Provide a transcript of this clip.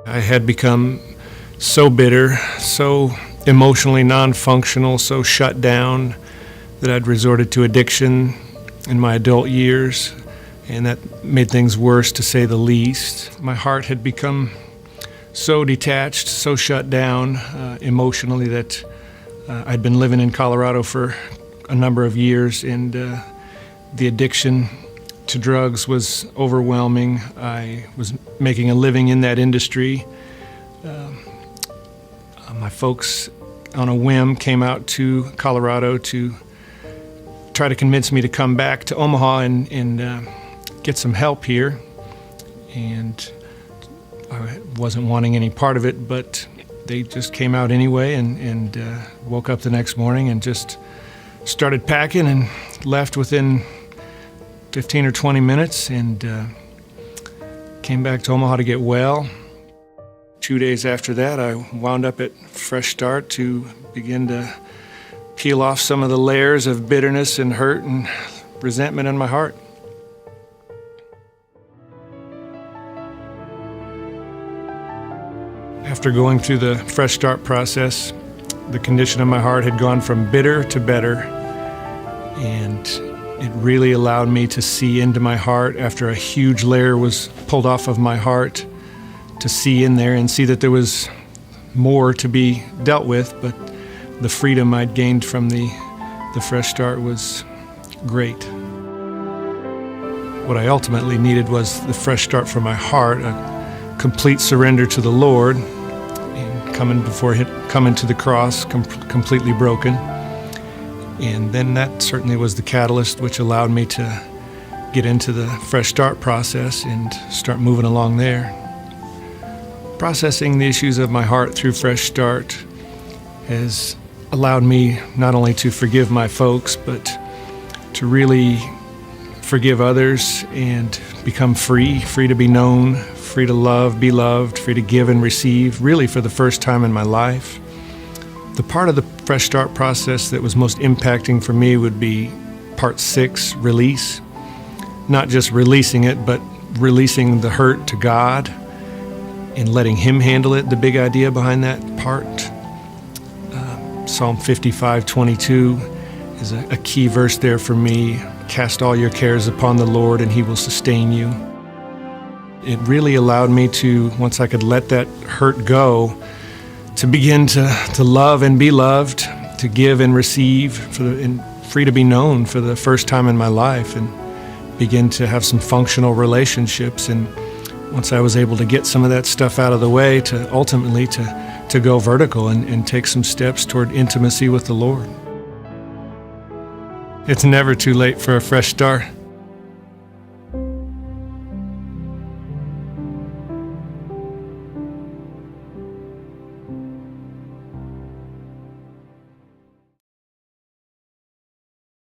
I had become so bitter, so emotionally non-functional, so shut down that I'd resorted to addiction in my adult years, and that made things worse, to say the least. My heart had become so detached, so shut down emotionally that I'd been living in Colorado for a number of years, and the addiction to drugs was overwhelming. I was making a living in that industry. My folks, on a whim, came out to Colorado to try to convince me to come back to Omaha and get some help here. And I wasn't wanting any part of it, but they just came out anyway, and woke up the next morning and just started packing and left within 15 or 20 minutes, and came back to Omaha to get well. 2 days after that, I wound up at Fresh Start to begin to peel off some of the layers of bitterness and hurt and resentment in my heart. After going through the Fresh Start process, the condition of my heart had gone from bitter to better, and it really allowed me to see into my heart after a huge layer was pulled off of my heart, to see in there and see that there was more to be dealt with, but the freedom I'd gained from the Fresh Start was great. What I ultimately needed was the fresh start for my heart, a complete surrender to the Lord, and coming to the cross completely broken. And then that certainly was the catalyst which allowed me to get into the Fresh Start process and start moving along there. Processing the issues of my heart through Fresh Start has allowed me not only to forgive my folks, but to really forgive others and become free to be known, free to love, be loved, free to give and receive, really for the first time in my life. The part of the Fresh Start process that was most impacting for me would be part 6, release. Not just releasing it, but releasing the hurt to God and letting Him handle it, the big idea behind that part. Psalm 55:22 is a key verse there for me. Cast all your cares upon the Lord and He will sustain you. It really allowed me to, once I could let that hurt go, to begin to love and be loved, to give and receive, and free to be known for the first time in my life, and begin to have some functional relationships. And once I was able to get some of that stuff out of the way, to ultimately to go vertical and take some steps toward intimacy with the Lord. It's never too late for a fresh start.